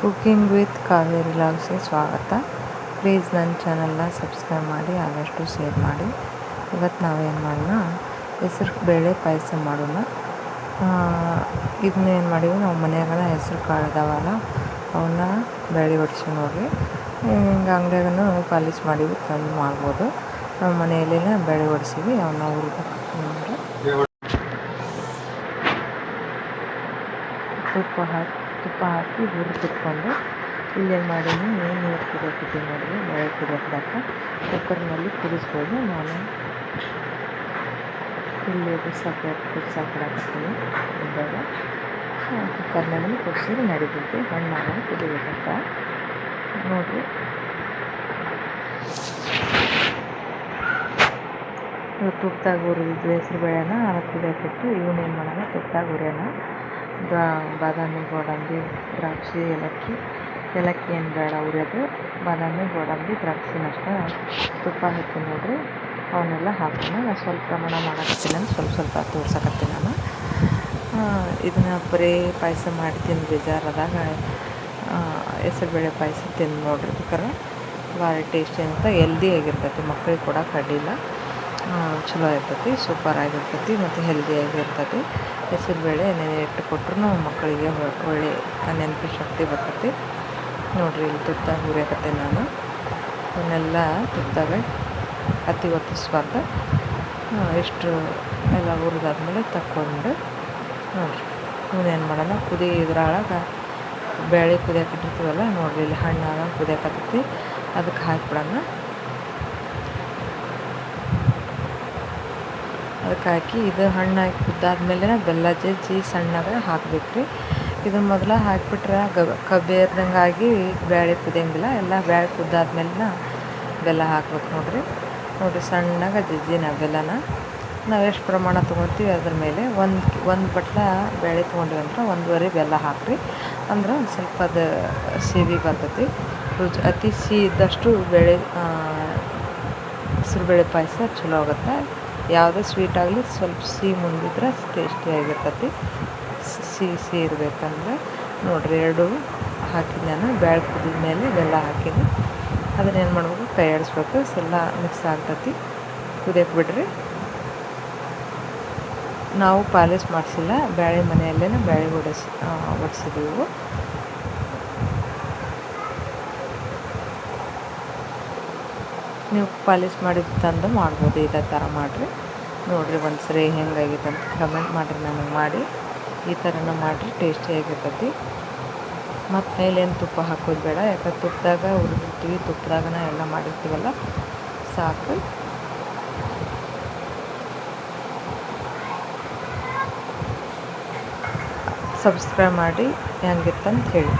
Cooking with Kaveri ಲಾಗ್ಸ್ಗೆ ಸ್ವಾಗತ. Please ನನ್ನ ಚಾನಲ್ನ ಸಬ್ಸ್ಕ್ರೈಬ್ ಮಾಡಿ, ಆದಷ್ಟು ಶೇರ್ ಮಾಡಿ. ಇವತ್ತು ನಾವೇನು ಮಾಡೋಣ, ಹೆಸರು ಬೇಳೆ ಪಾಯಸ ಮಾಡೋಣ. ಇದನ್ನೇನು ಮಾಡೀವಿ, ನಾವು ಮನ್ಯಾಗ ಹೆಸರು ಕಾಳು ಇದಾವಲ್ಲ ಅವನ್ನ ಬೇಳೆ ಹೊಡ್ಸಿ ನೋಡ್ರಿ. ಹಿಂಗೆ ಅಂಗಡಿಯಾಗೂ ಪಾಲಿಶ್ ಮಾಡೀವಿ, ತಂದು ಮಾಡ್ಬೋದು. ನಮ್ಮ ಮನೆಯಲ್ಲೇ ಬೇಳೆ ಹೊಡ್ಸೀವಿ, ಅವನ್ನ ಹುರಿಬೇಕು ನೋಡ್ರಿ. ತುಪ್ಪ ಹಾಕಿ ಹುರಿದಿಟ್ಕೊಂಡು ಇಲ್ಲೇನು ಮಾಡೀನಿ, ನೀರು ಕುದಿಯೋಕಿದ್ದೀನಿ ನೋಡ್ರಿ. ಬೇಳೆ ಕುದಿಯೋಕೆ ಕುಕ್ಕರ್ನಲ್ಲಿ ಕುದಿಸ್ಬೋದು. ನಾನು ಇಲ್ಲಿ ಕುದಿಸಾಕಿಡಕತ್ತೀನಿ. ಇದ್ದಾಗ ಕುಕ್ಕರ್ನಲ್ಲಿ ಕುದಿಸಿದ್ರೆ ನಡಿತೈತಿ. ಹಣ್ಣಾಗ ಕುದಿಬೇಕಂತ ನೋಡ್ರಿ. ತುಪ್ಪದಾಗ ಹುರಿದಿದ್ದು ಹೆಸರು ಬೇಳೆನ ಅದಕ್ಕೆ ಕುದಿಯೋಕಿಟ್ಟು ಇವನ್ನೇನು ಮಾಡೋಣ, ತುಪ್ಪದಾಗ ಹುರಿಯೋಣ. ಬಾದಾಮಿ, ಗೋಡಂಬಿ, ದ್ರಾಕ್ಷಿ, ಏಲಕ್ಕಿ ಏನು ಬೇಡ ಹುರಿಯೋದು. ಬಾದಾಮಿ, ಗೋಡಂಬಿ, ದ್ರಾಕ್ಷಿನಷ್ಟ ತುಪ್ಪ ಹಾಕಿ ನೋಡ್ರಿ. ಅವನ್ನೆಲ್ಲ ಹಾಕೋಣ. ನಾನು ಸ್ವಲ್ಪ ಪ್ರಮಾಣ ಮಾಡಕತ್ತೀನಿ ಅಂತ ಸ್ವಲ್ಪ ತೋರ್ಸಕತ್ತೀನಿ ನಾನು. ಇದನ್ನ ಬರೀ ಪಾಯಸ ಮಾಡಿ ತಿಂದು ಬೇಜಾರದಾಗ ಹೆಸರುಬೇಳೆ ಪಾಯಸ ತಿಂದು ನೋಡ್ರಿ. ಬೇಕಾರೆ ಭಾರಿ ಟೇಸ್ಟಿ ಅಂತ, ಹೆಲ್ದಿ ಆಗಿರ್ತೈತಿ. ಮಕ್ಕಳಿಗೆ ಕೂಡ ಕಡ್ಡಿಲ್ಲ, ಚಲೋ ಇರ್ತೈತಿ, ಸೂಪರ್ ಆಗಿರ್ತೈತಿ ಮತ್ತು ಹೆಲ್ದಿಯಾಗಿರ್ತೈತಿ. ಹೆಸರುಬೇಳೆ ನೆನೆ ಇಟ್ಟು ಕೊಟ್ಟರು ಮಕ್ಕಳಿಗೆ ಒಳ್ಳೆ ನೆನಪು ಶಕ್ತಿ ಬರ್ತೈತಿ ನೋಡ್ರಿ. ಇಲ್ಲಿ ತುಪ್ಪದಾಗ ಹುರಿಯಕತ್ತೀನಿ ನಾನು. ಇವನ್ನೆಲ್ಲ ತುಪ್ಪದಾಗ ಅತಿ ಒತ್ತಿಸ್ಬಾರ್ದು. ಇಷ್ಟು ಎಲ್ಲ ಹುರಿದಾದ್ಮೇಲೆ ತಕ್ಕೊಂಡು ನೋಡಿರಿ. ಇವನ್ನೇನು ಮಾಡೋಣ, ಇದ್ರೊಳಗೆ ಬೇಳೆ ಕುದಿಯಾಕಿಟ್ಟಿರ್ತೀವಲ್ಲ ನೋಡಿರಿ, ಇಲ್ಲಿ ಹಣ್ಣಾಗ ಕುದಿಯಾಕತ್ತೈತಿ. ಅದಕ್ಕೆ ಹಾಕಿಬಿಡೋಣ. ಅದಕ್ಕೆ ಹಾಕಿ ಇದು ಹಣ್ಣು ಹಾಕಿ ಕುದ್ದಾದ್ಮೇಲೆ ಬೆಲ್ಲ ಜಜ್ಜಿ ಸಣ್ಣಗೆ ಹಾಕ್ಬೇಕು ರೀ. ಇದನ್ನು ಮೊದಲು ಹಾಕಿಬಿಟ್ರೆ ಕಬ್ಬೇರ್ದಂಗಾಗಿ ಬೇಳೆ ಕುದಿಯಂಗಿಲ್ಲ. ಎಲ್ಲ ಬೇಳೆ ಕುದ್ದಾದ್ಮೇಲೆ ಬೆಲ್ಲ ಹಾಕ್ಬೇಕು ನೋಡಿರಿ. ಸಣ್ಣಗೆ ಜಜ್ಜಿನ ಬೆಲ್ಲನ ನಾವು ಎಷ್ಟು ಪ್ರಮಾಣ ತೊಗೊಳ್ತೀವಿ ಅದ್ರ ಮೇಲೆ ಒಂದು ಬಟ್ಲ ಬೇಳೆ ತೊಗೊಂಡಿವಿ ಅಂದ್ರೆ 1.5 ಬೆಲ್ಲ ಹಾಕಿರಿ. ಅಂದ್ರೆ ಒಂದು ಸ್ವಲ್ಪ ಅದು ಸಿಹಿ ಬರ್ತೈತಿ. ಅತಿ ಸಿಹಿ ಇದ್ದಷ್ಟು ಬೇಳೆ ಹೆಸರುಬೇಳೆ ಪಾಯಸ ಚಲೋ ಆಗುತ್ತೆ. ಯಾವುದೇ ಸ್ವೀಟ್ ಆಗಲಿ ಸ್ವಲ್ಪ ಸಿಹಿ ಮುಂದಿದ್ರೆ ಟೇಸ್ಟಿಯಾಗಿರ್ತೈತಿ. ಸಿಹಿ ಇರಬೇಕಂದ್ರೆ ನೋಡಿರಿ, 2 ಹಾಕಿದ್ದು ನಾನು. ಬೇಳೆ ಕುದಿದ ಮೇಲೆ ಬೆಲ್ಲ ಹಾಕಿನಿ. ಅದನ್ನೇನು ಮಾಡ್ಬೇಕು, ಕೈ ಆಡಿಸ್ಬೇಕು. ಎಲ್ಲ ಮಿಕ್ಸ್ ಆಗ್ತೈತಿ. ಕುದಿಯಕ್ಕೆ ಬಿಡ್ರಿ. ನಾವು ಪಾಲಿಶ್ ಮಾಡಿಸಿಲ್ಲ, ಬೇಳೆ ಮನೆಯಲ್ಲೇ ಬೇಳೆ ಒಡಿಸಿದೀವಿ. ನೀವು ಪಾಲಿಶ್ ಮಾಡಿದ್ದು ತಂದು ಮಾಡ್ಬೋದು. ಇದೇ ಥರ ಮಾಡಿರಿ ನೋಡಿರಿ. ಒಂದು ಸರಿ ಹೆಂಗಾಗೈತೆ ಅಂತ ಕಮೆಂಟ್ ಮಾಡಿರಿ ನನಗೆ. ಮಾಡಿ ಈ ಥರನ ಮಾಡಿರಿ, ಟೇಸ್ಟಿಯಾಗಿರ್ತೈತಿ. ಮತ್ತು ಮೇಲೇನು ತುಪ್ಪ ಹಾಕೋದು ಬೇಡ, ಯಾಕಂದ್ರೆ ತುಪ್ಪದಾಗ ಹುರಿದಿರ್ತೀವಿ, ತುಪ್ಪದಾಗನ ಎಲ್ಲ ಮಾಡಿರ್ತೀವಲ್ಲ, ಸಾಕು. ಸಬ್ಸ್ಕ್ರೈಬ್ ಮಾಡಿ ಹೆಂಗಿತ್ತಂತ ಹೇಳಿ.